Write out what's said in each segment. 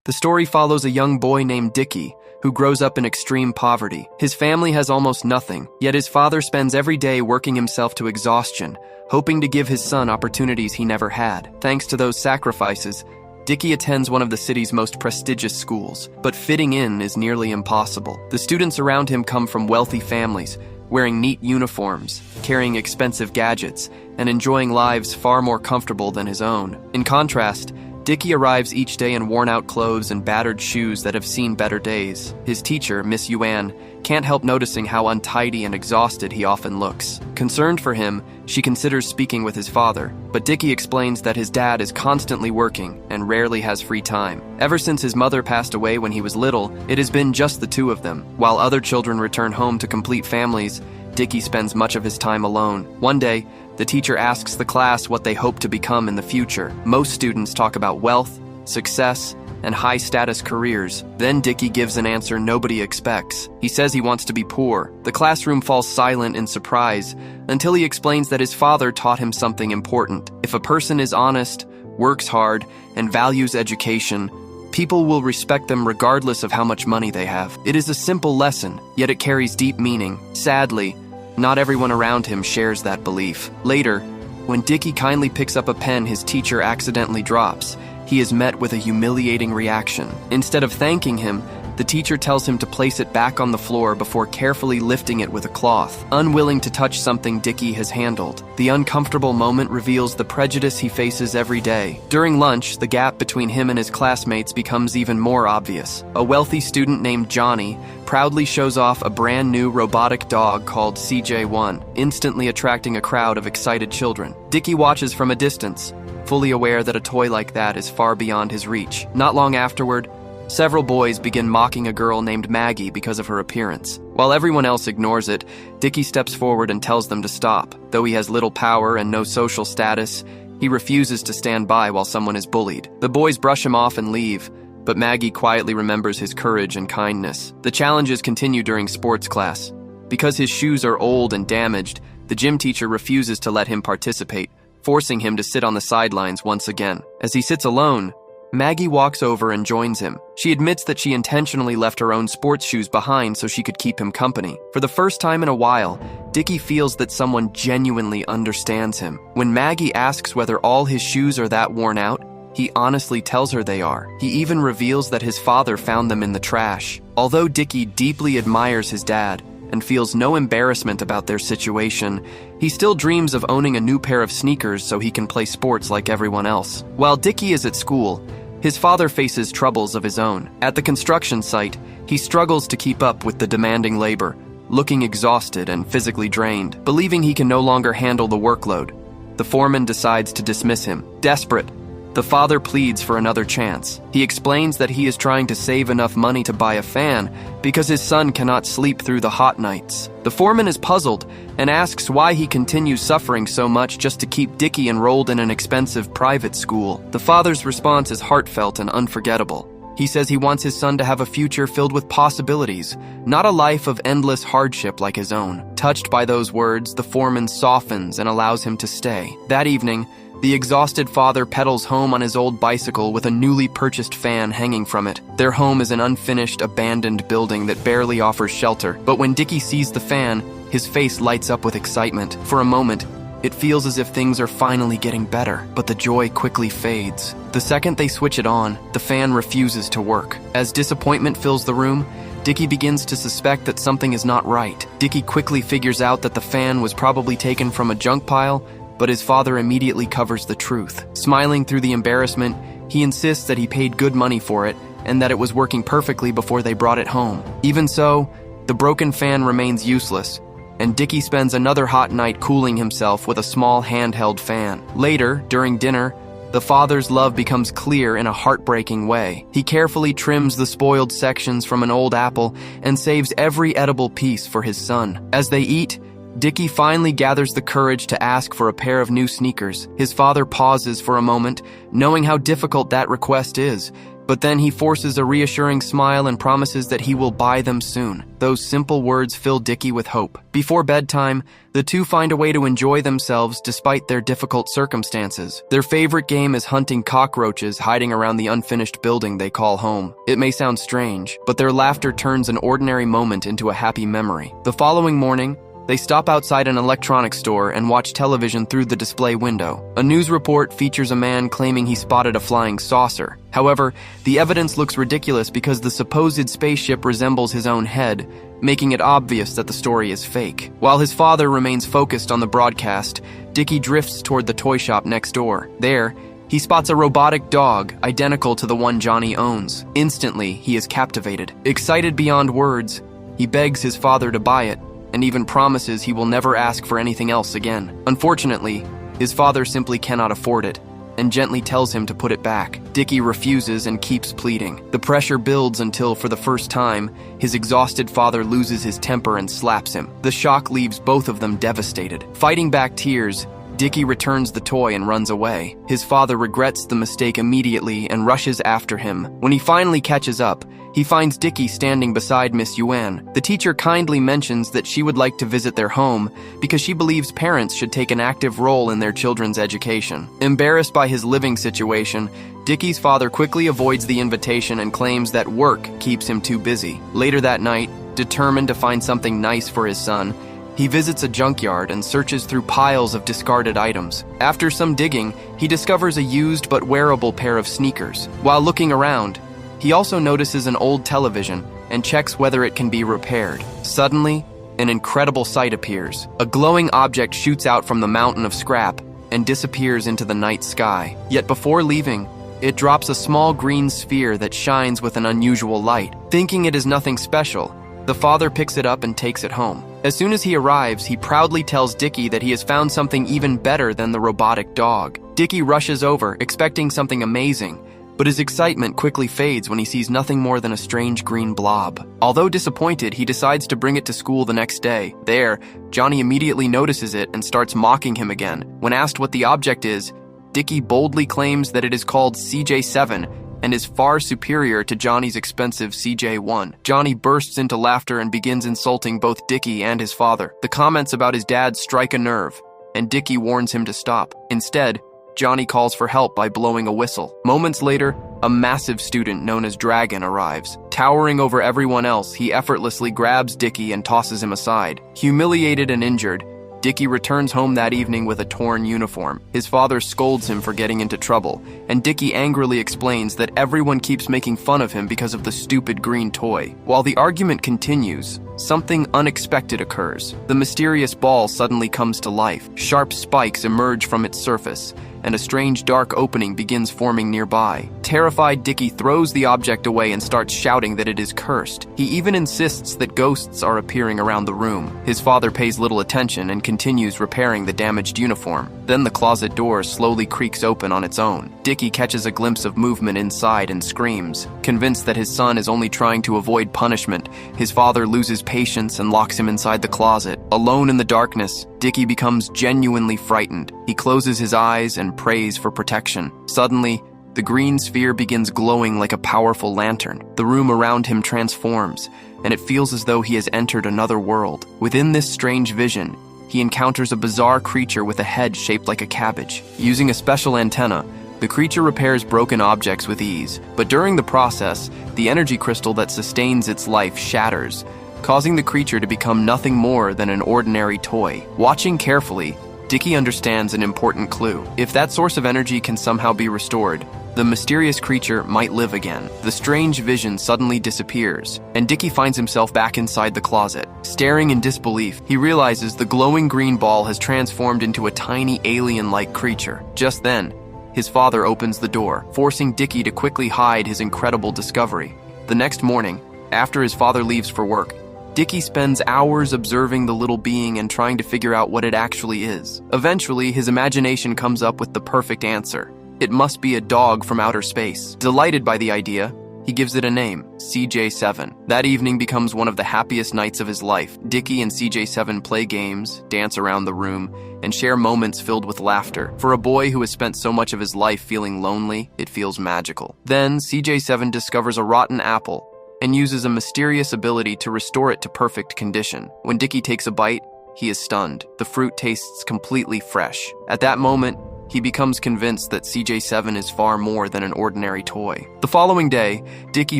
The story follows a young boy named Dickie, who grows up in extreme poverty. His family has almost nothing, yet his father spends every day working himself to exhaustion, hoping to give his son opportunities he never had. Thanks to those sacrifices, Dickie attends one of the city's most prestigious schools, but fitting in is nearly impossible. The students around him come from wealthy families, wearing neat uniforms, carrying expensive gadgets, and enjoying lives far more comfortable than his own. In contrast, Dickie arrives each day in worn-out clothes and battered shoes that have seen better days. His teacher, Miss Yuan, can't help noticing how untidy and exhausted he often looks. Concerned for him, she considers speaking with his father, but Dickie explains that his dad is constantly working and rarely has free time. Ever since his mother passed away when he was little, it has been just the two of them. While other children return home to complete families, Dickie spends much of his time alone. One day, the teacher asks the class what they hope to become in the future. Most students talk about wealth, success, and high-status careers. Then Dickie gives an answer nobody expects. He says he wants to be poor. The classroom falls silent in surprise until he explains that his father taught him something important. If a person is honest, works hard, and values education, people will respect them regardless of how much money they have. It is a simple lesson, yet it carries deep meaning. Sadly, not everyone around him shares that belief. Later, when Dickie kindly picks up a pen his teacher accidentally drops, he is met with a humiliating reaction. Instead of thanking him, the teacher tells him to place it back on the floor before carefully lifting it with a cloth. Unwilling to touch something Dickie has handled, the uncomfortable moment reveals the prejudice he faces every day. During lunch, the gap between him and his classmates becomes even more obvious. A wealthy student named Johnny proudly shows off a brand new robotic dog called CJ1, instantly attracting a crowd of excited children. Dickie watches from a distance, fully aware that a toy like that is far beyond his reach. Not long afterward, several boys begin mocking a girl named Maggie because of her appearance. While everyone else ignores it, Dickie steps forward and tells them to stop. Though he has little power and no social status, he refuses to stand by while someone is bullied. The boys brush him off and leave, but Maggie quietly remembers his courage and kindness. The challenges continue during sports class. Because his shoes are old and damaged, the gym teacher refuses to let him participate, forcing him to sit on the sidelines once again. As he sits alone, Maggie walks over and joins him. She admits that she intentionally left her own sports shoes behind so she could keep him company. For the first time in a while, Dickie feels that someone genuinely understands him. When Maggie asks whether all his shoes are that worn out, he honestly tells her they are. He even reveals that his father found them in the trash. Although Dickie deeply admires his dad and feels no embarrassment about their situation, he still dreams of owning a new pair of sneakers so he can play sports like everyone else. While Dickie is at school, his father faces troubles of his own. At the construction site, he struggles to keep up with the demanding labor, looking exhausted and physically drained. Believing he can no longer handle the workload, the foreman decides to dismiss him. Desperate, the father pleads for another chance. He explains that he is trying to save enough money to buy a fan because his son cannot sleep through the hot nights. The foreman is puzzled and asks why he continues suffering so much just to keep Dickie enrolled in an expensive private school. The father's response is heartfelt and unforgettable. He says he wants his son to have a future filled with possibilities, not a life of endless hardship like his own. Touched by those words, the foreman softens and allows him to stay. That evening, the exhausted father pedals home on his old bicycle with a newly purchased fan hanging from it. Their home is an unfinished, abandoned building that barely offers shelter. But when Dickie sees the fan, his face lights up with excitement. For a moment, it feels as if things are finally getting better, but the joy quickly fades. The second they switch it on, the fan refuses to work. As disappointment fills the room, Dickie begins to suspect that something is not right. Dickie quickly figures out that the fan was probably taken from a junk pile, but his father immediately covers the truth. Smiling through the embarrassment, he insists that he paid good money for it and that it was working perfectly before they brought it home. Even so, the broken fan remains useless, and Dickie spends another hot night cooling himself with a small handheld fan. Later, during dinner, the father's love becomes clear in a heartbreaking way. He carefully trims the spoiled sections from an old apple and saves every edible piece for his son. As they eat, Dickie finally gathers the courage to ask for a pair of new sneakers. His father pauses for a moment, knowing how difficult that request is, But then he forces a reassuring smile and promises that he will buy them soon. Those simple words fill Dickie with hope. Before bedtime, the two find a way to enjoy themselves despite their difficult circumstances. Their favorite game is hunting cockroaches hiding around the unfinished building they call home. It may sound strange, but their laughter turns an ordinary moment into a happy memory. The following morning, they stop outside an electronics store and watch television through the display window. A news report features a man claiming he spotted a flying saucer. However, the evidence looks ridiculous because the supposed spaceship resembles his own head, making it obvious that the story is fake. While his father remains focused on the broadcast, Dickie drifts toward the toy shop next door. There, he spots a robotic dog identical to the one Johnny owns. Instantly, he is captivated. Excited beyond words, he begs his father to buy it, and even promises he will never ask for anything else again. Unfortunately, his father simply cannot afford it, and gently tells him to put it back. Dickie refuses and keeps pleading. The pressure builds until, for the first time, his exhausted father loses his temper and slaps him. The shock leaves both of them devastated. Fighting back tears, Dickie returns the toy and runs away. His father regrets the mistake immediately and rushes after him. When he finally catches up, he finds Dickie standing beside Miss Yuan. The teacher kindly mentions that she would like to visit their home because she believes parents should take an active role in their children's education. Embarrassed by his living situation, Dickie's father quickly avoids the invitation and claims that work keeps him too busy. Later that night, determined to find something nice for his son, he visits a junkyard and searches through piles of discarded items. After some digging, he discovers a used but wearable pair of sneakers. While looking around, he also notices an old television and checks whether it can be repaired. Suddenly, an incredible sight appears. A glowing object shoots out from the mountain of scrap and disappears into the night sky. Yet before leaving, it drops a small green sphere that shines with an unusual light. Thinking it is nothing special, the father picks it up and takes it home. As soon as he arrives, he proudly tells Dickie that he has found something even better than the robotic dog. Dickie rushes over, expecting something amazing, but his excitement quickly fades when he sees nothing more than a strange green blob. Although disappointed, he decides to bring it to school the next day. There, Johnny immediately notices it and starts mocking him again. When asked what the object is, Dickie boldly claims that it is called CJ7 and is far superior to Johnny's expensive CJ1. Johnny bursts into laughter and begins insulting both Dickie and his father. The comments about his dad strike a nerve, and Dickie warns him to stop. Instead, Johnny calls for help by blowing a whistle. Moments later, a massive student known as Dragon arrives. Towering over everyone else, he effortlessly grabs Dickie and tosses him aside. Humiliated and injured, Dickie returns home that evening with a torn uniform. His father scolds him for getting into trouble, and Dickie angrily explains that everyone keeps making fun of him because of the stupid green toy. While the argument continues, something unexpected occurs. The mysterious ball suddenly comes to life. Sharp spikes emerge from its surface, and a strange dark opening begins forming nearby. Terrified, Dickie throws the object away and starts shouting that it is cursed. He even insists that ghosts are appearing around the room. His father pays little attention and continues repairing the damaged uniform. Then the closet door slowly creaks open on its own. Dickie catches a glimpse of movement inside and screams. Convinced that his son is only trying to avoid punishment, his father loses patience and locks him inside the closet. Alone in the darkness, Dickie becomes genuinely frightened. He closes his eyes and prays for protection. Suddenly, the green sphere begins glowing like a powerful lantern. The room around him transforms, and it feels as though he has entered another world. Within this strange vision, he encounters a bizarre creature with a head shaped like a cabbage. Using a special antenna, the creature repairs broken objects with ease, but during the process, the energy crystal that sustains its life shatters, causing the creature to become nothing more than an ordinary toy. Watching carefully, Dickie understands an important clue. If that source of energy can somehow be restored, the mysterious creature might live again. The strange vision suddenly disappears, and Dickie finds himself back inside the closet. Staring in disbelief, he realizes the glowing green ball has transformed into a tiny alien-like creature. Just then, his father opens the door, forcing Dickie to quickly hide his incredible discovery. The next morning, after his father leaves for work, Dickie spends hours observing the little being and trying to figure out what it actually is. Eventually, his imagination comes up with the perfect answer. It must be a dog from outer space. Delighted by the idea, He gives it a name, CJ7. That evening becomes one of the happiest nights of his life. Dickie and CJ7 play games, dance around the room, and share moments filled with laughter. For a boy who has spent so much of his life feeling lonely, it feels magical. Then, CJ7 discovers a rotten apple and uses a mysterious ability to restore it to perfect condition. When Dickie takes a bite, he is stunned. The fruit tastes completely fresh. At that moment, he becomes convinced that CJ7 is far more than an ordinary toy. The following day, Dickie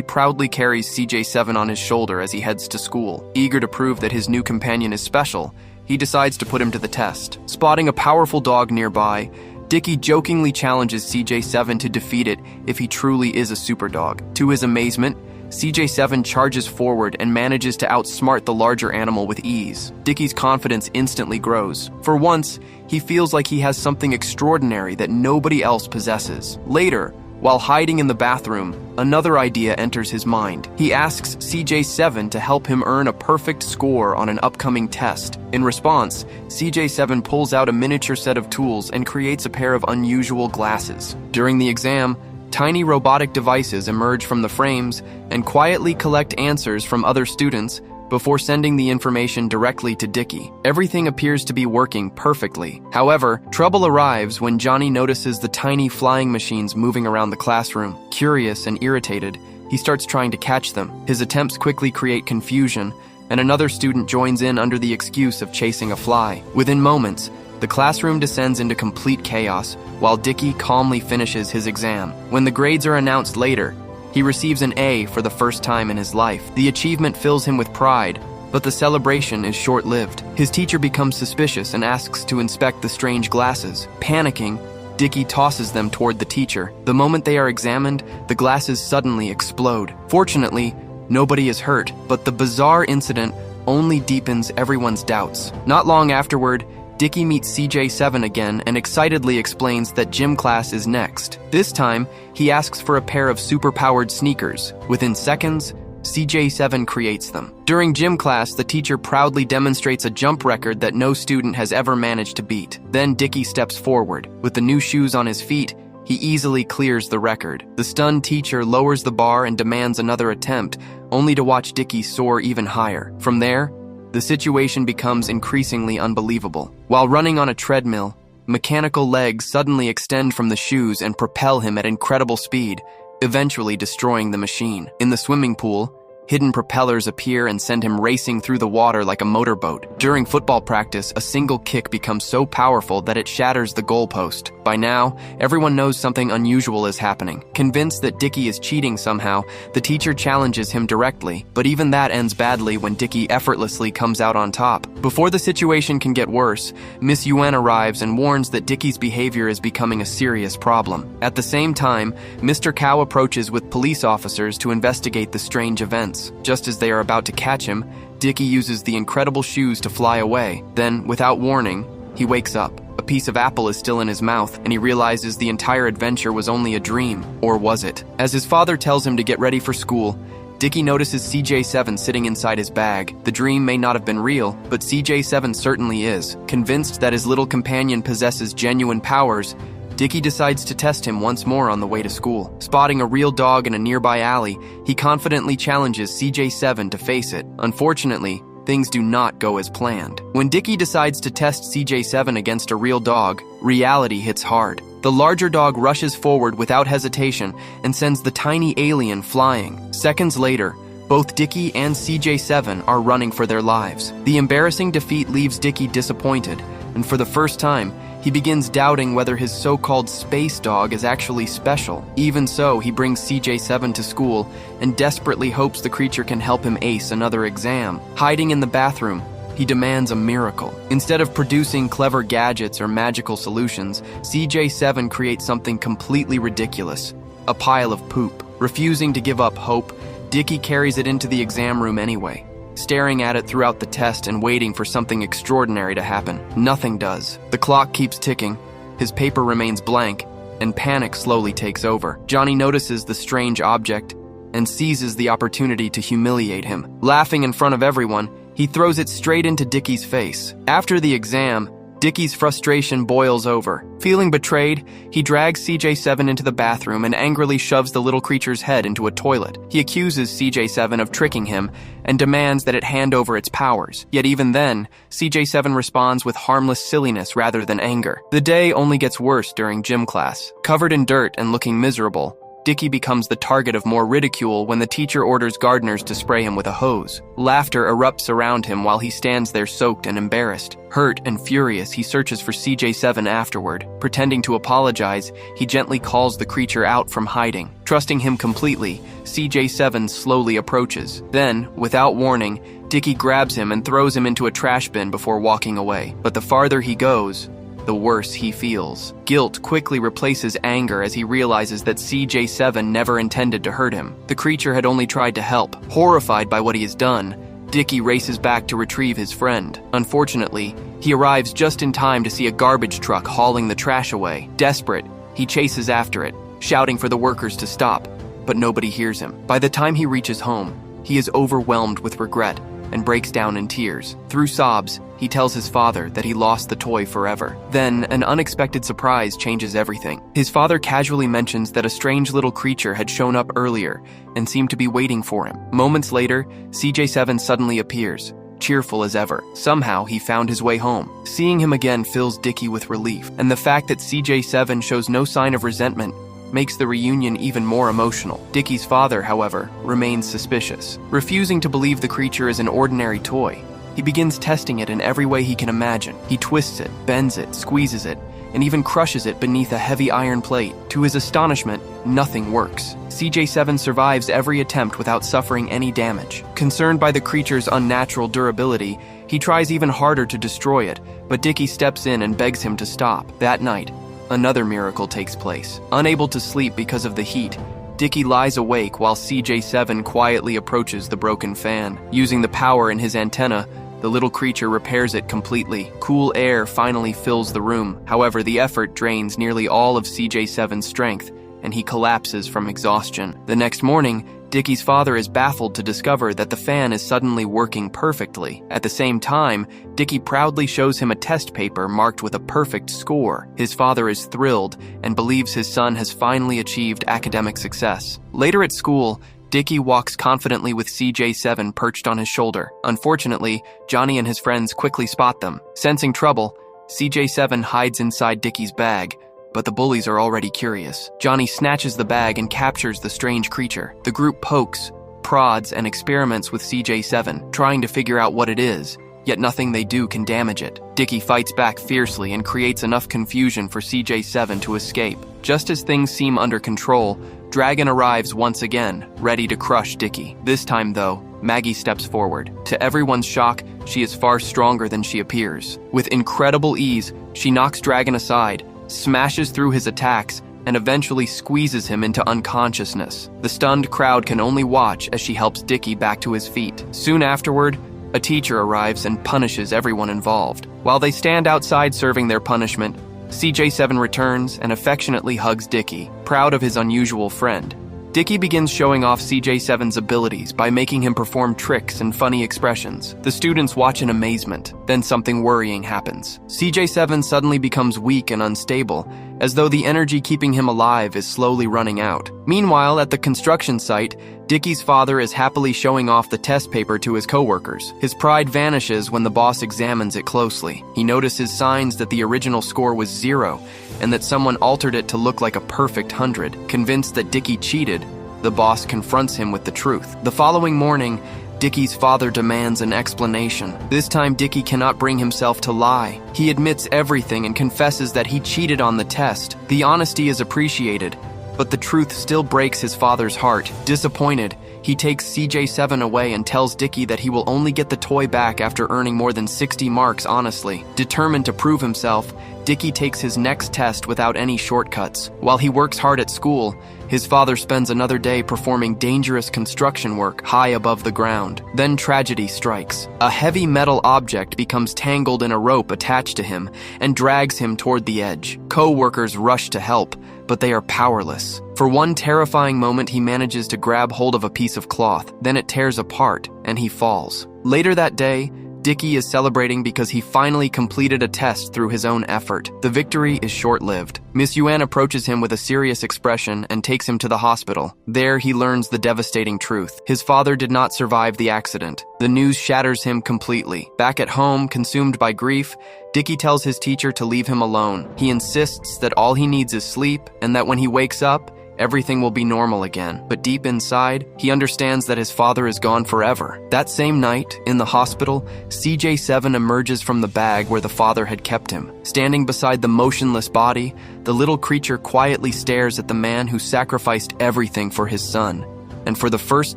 proudly carries CJ7 on his shoulder as he heads to school. Eager to prove that his new companion is special, he decides to put him to the test. Spotting a powerful dog nearby, Dickie jokingly challenges CJ7 to defeat it if he truly is a super dog. To his amazement, CJ7 charges forward and manages to outsmart the larger animal with ease. Dickie's confidence instantly grows. For once, he feels like he has something extraordinary that nobody else possesses. Later, while hiding in the bathroom, another idea enters his mind. He asks CJ7 to help him earn a perfect score on an upcoming test. In response, CJ7 pulls out a miniature set of tools and creates a pair of unusual glasses. During the exam, tiny robotic devices emerge from the frames and quietly collect answers from other students before sending the information directly to Dickie. Everything appears to be working perfectly. However, trouble arrives when Johnny notices the tiny flying machines moving around the classroom. Curious and irritated, he starts trying to catch them. His attempts quickly create confusion, and another student joins in under the excuse of chasing a fly. Within moments, the classroom descends into complete chaos, while Dickie calmly finishes his exam. When the grades are announced later, he receives an A for the first time in his life. The achievement fills him with pride, but the celebration is short-lived. His teacher becomes suspicious and asks to inspect the strange glasses. Panicking, Dickie tosses them toward the teacher. The moment they are examined, the glasses suddenly explode. Fortunately, nobody is hurt, but the bizarre incident only deepens everyone's doubts. Not long afterward, Dickie meets CJ7 again and excitedly explains that gym class is next. This time, he asks for a pair of superpowered sneakers. Within seconds, CJ7 creates them. During gym class, the teacher proudly demonstrates a jump record that no student has ever managed to beat. Then Dickie steps forward. With the new shoes on his feet, he easily clears the record. The stunned teacher lowers the bar and demands another attempt, only to watch Dickie soar even higher. From there, the situation becomes increasingly unbelievable. While running on a treadmill, mechanical legs suddenly extend from the shoes and propel him at incredible speed, eventually destroying the machine. In the swimming pool, hidden propellers appear and send him racing through the water like a motorboat. During football practice, a single kick becomes so powerful that it shatters the goalpost. By now, everyone knows something unusual is happening. Convinced that Dickie is cheating somehow, the teacher challenges him directly, but even that ends badly when Dickie effortlessly comes out on top. Before the situation can get worse, Miss Yuen arrives and warns that Dickie's behavior is becoming a serious problem. At the same time, Mr. Chow approaches with police officers to investigate the strange events. Just as they are about to catch him, Dickie uses the incredible shoes to fly away. Then, without warning, he wakes up. A piece of apple is still in his mouth, and he realizes the entire adventure was only a dream. Or was it? As his father tells him to get ready for school, Dickie notices CJ7 sitting inside his bag. The dream may not have been real, but CJ7 certainly is. Convinced that his little companion possesses genuine powers, Dickie decides to test him once more on the way to school. Spotting a real dog in a nearby alley, he confidently challenges CJ7 to face it. Unfortunately, things do not go as planned. When Dickie decides to test CJ7 against a real dog, reality hits hard. The larger dog rushes forward without hesitation and sends the tiny alien flying. Seconds later, both Dickie and CJ7 are running for their lives. The embarrassing defeat leaves Dickie disappointed, and for the first time, he begins doubting whether his so-called space dog is actually special. Even so, he brings CJ7 to school and desperately hopes the creature can help him ace another exam. Hiding in the bathroom, he demands a miracle. Instead of producing clever gadgets or magical solutions, CJ7 creates something completely ridiculous, a pile of poop. Refusing to give up hope, Dickie carries it into the exam room anyway. Staring at it throughout the test and waiting for something extraordinary to happen. Nothing does. The clock keeps ticking, his paper remains blank, and panic slowly takes over. Johnny notices the strange object and seizes the opportunity to humiliate him. Laughing in front of everyone, he throws it straight into Dickie's face. After the exam, Dickie's frustration boils over. Feeling betrayed, he drags CJ7 into the bathroom and angrily shoves the little creature's head into a toilet. He accuses CJ7 of tricking him and demands that it hand over its powers. Yet even then, CJ7 responds with harmless silliness rather than anger. The day only gets worse during gym class. Covered in dirt and looking miserable, Dickie becomes the target of more ridicule when the teacher orders gardeners to spray him with a hose. Laughter erupts around him while he stands there soaked and embarrassed. Hurt and furious, he searches for CJ7 afterward. Pretending to apologize, he gently calls the creature out from hiding. Trusting him completely, CJ7 slowly approaches. Then, without warning, Dickie grabs him and throws him into a trash bin before walking away. But the farther he goes, the worse he feels. Guilt quickly replaces anger as he realizes that CJ7 never intended to hurt him. The creature had only tried to help. Horrified by what he has done, Dickie races back to retrieve his friend. Unfortunately, he arrives just in time to see a garbage truck hauling the trash away. Desperate, he chases after it, shouting for the workers to stop, but nobody hears him. By the time he reaches home, he is overwhelmed with regret and breaks down in tears. Through sobs, he tells his father that he lost the toy forever. Then, an unexpected surprise changes everything. His father casually mentions that a strange little creature had shown up earlier and seemed to be waiting for him. Moments later, CJ7 suddenly appears, cheerful as ever. Somehow, he found his way home. Seeing him again fills Dickie with relief, and the fact that CJ7 shows no sign of resentment makes the reunion even more emotional. Dickie's father, however, remains suspicious. Refusing to believe the creature is an ordinary toy, he begins testing it in every way he can imagine. He twists it, bends it, squeezes it, and even crushes it beneath a heavy iron plate. To his astonishment, nothing works. CJ7 survives every attempt without suffering any damage. Concerned by the creature's unnatural durability, he tries even harder to destroy it, but Dickie steps in and begs him to stop. That night, another miracle takes place. Unable to sleep because of the heat, Dickie lies awake while CJ7 quietly approaches the broken fan. Using the power in his antenna, the little creature repairs it completely. Cool air finally fills the room. However, the effort drains nearly all of CJ7's strength, and he collapses from exhaustion. The next morning, Dickie's father is baffled to discover that the fan is suddenly working perfectly. At the same time, Dickie proudly shows him a test paper marked with a perfect score. His father is thrilled and believes his son has finally achieved academic success. Later at school, Dickie walks confidently with CJ7 perched on his shoulder. Unfortunately, Johnny and his friends quickly spot them. Sensing trouble, CJ7 hides inside Dickie's bag, but the bullies are already curious. Johnny snatches the bag and captures the strange creature. The group pokes, prods, and experiments with CJ7, trying to figure out what it is, yet nothing they do can damage it. Dickie fights back fiercely and creates enough confusion for CJ7 to escape. Just as things seem under control, Dragon arrives once again, ready to crush Dickie. This time, though, Maggie steps forward. To everyone's shock, she is far stronger than she appears. With incredible ease, she knocks Dragon aside, smashes through his attacks, and eventually squeezes him into unconsciousness. The stunned crowd can only watch as she helps Dickie back to his feet. Soon afterward, a teacher arrives and punishes everyone involved. While they stand outside serving their punishment, CJ7 returns and affectionately hugs Dickie, proud of his unusual friend. Dickie begins showing off CJ7's abilities by making him perform tricks and funny expressions. The students watch in amazement. Then something worrying happens. CJ7 suddenly becomes weak and unstable, as though the energy keeping him alive is slowly running out. Meanwhile, at the construction site, Dickie's father is happily showing off the test paper to his coworkers. His pride vanishes when the boss examines it closely. He notices signs that the original score was 0, and that someone altered it to look like a perfect 100. Convinced that Dickie cheated, the boss confronts him with the truth. The following morning, Dickie's father demands an explanation. This time, Dickie cannot bring himself to lie. He admits everything and confesses that he cheated on the test. The honesty is appreciated, but the truth still breaks his father's heart. Disappointed, he takes CJ7 away and tells Dickie that he will only get the toy back after earning more than 60 marks honestly. Determined to prove himself, Dickie takes his next test without any shortcuts. While he works hard at school, his father spends another day performing dangerous construction work high above the ground. Then tragedy strikes. A heavy metal object becomes tangled in a rope attached to him and drags him toward the edge. Co-workers rush to help, but they are powerless. For one terrifying moment, he manages to grab hold of a piece of cloth. Then it tears apart, and he falls. Later that day, Dickie is celebrating because he finally completed a test through his own effort. The victory is short-lived. Miss Yuan approaches him with a serious expression and takes him to the hospital. There, he learns the devastating truth. His father did not survive the accident. The news shatters him completely. Back at home, consumed by grief, Dickie tells his teacher to leave him alone. He insists that all he needs is sleep and that when he wakes up, everything will be normal again. But deep inside, he understands that his father is gone forever. That same night, in the hospital, CJ7 emerges from the bag where the father had kept him. Standing beside the motionless body, the little creature quietly stares at the man who sacrificed everything for his son. And for the first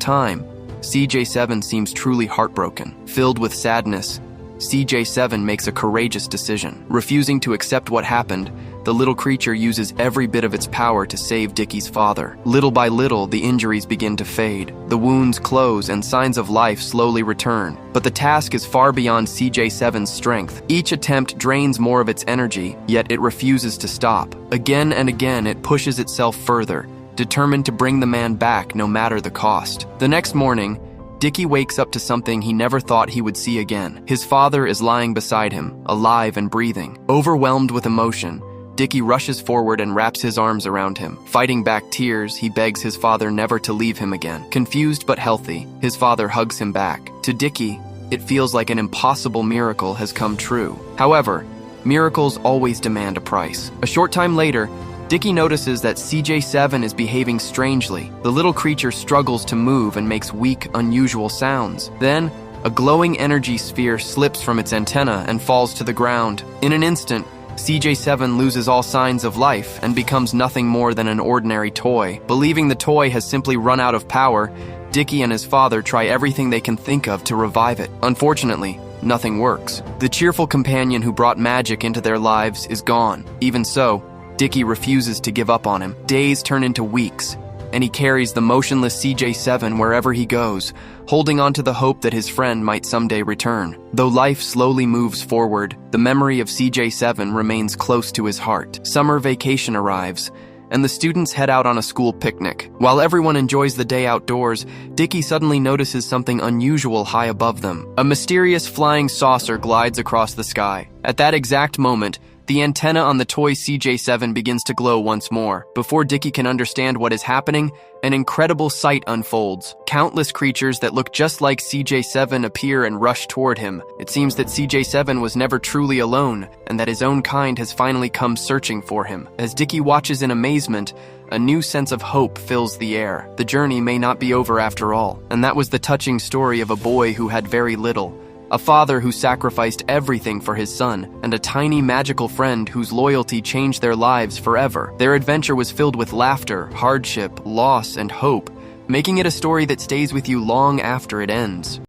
time, CJ7 seems truly heartbroken. Filled with sadness, CJ7 makes a courageous decision. Refusing to accept what happened, the little creature uses every bit of its power to save Dickie's father. Little by little, the injuries begin to fade. The wounds close and signs of life slowly return. But the task is far beyond CJ7's strength. Each attempt drains more of its energy, yet it refuses to stop. Again and again, it pushes itself further, determined to bring the man back no matter the cost. The next morning, Dickie wakes up to something he never thought he would see again. His father is lying beside him, alive and breathing. Overwhelmed with emotion, Dickie rushes forward and wraps his arms around him. Fighting back tears, he begs his father never to leave him again. Confused but healthy, his father hugs him back. To Dickie, it feels like an impossible miracle has come true. However, miracles always demand a price. A short time later, Dickie notices that CJ7 is behaving strangely. The little creature struggles to move and makes weak, unusual sounds. Then, a glowing energy sphere slips from its antenna and falls to the ground. In an instant, CJ7 loses all signs of life and becomes nothing more than an ordinary toy. Believing the toy has simply run out of power, Dickie and his father try everything they can think of to revive it. Unfortunately, nothing works. The cheerful companion who brought magic into their lives is gone. Even so, Dickie refuses to give up on him. Days turn into weeks, and he carries the motionless CJ7 wherever he goes, holding on to the hope that his friend might someday return. Though life slowly moves forward, the memory of CJ7 remains close to his heart. Summer vacation arrives, and the students head out on a school picnic. While everyone enjoys the day outdoors, Dickie suddenly notices something unusual high above them. A mysterious flying saucer glides across the sky. At that exact moment, the antenna on the toy CJ7 begins to glow once more. Before Dickie can understand what is happening, an incredible sight unfolds. Countless creatures that look just like CJ7 appear and rush toward him. It seems that CJ7 was never truly alone, and that his own kind has finally come searching for him. As Dickie watches in amazement, a new sense of hope fills the air. The journey may not be over after all. And that was the touching story of a boy who had very little. A father who sacrificed everything for his son, and a tiny magical friend whose loyalty changed their lives forever. Their adventure was filled with laughter, hardship, loss, and hope, making it a story that stays with you long after it ends.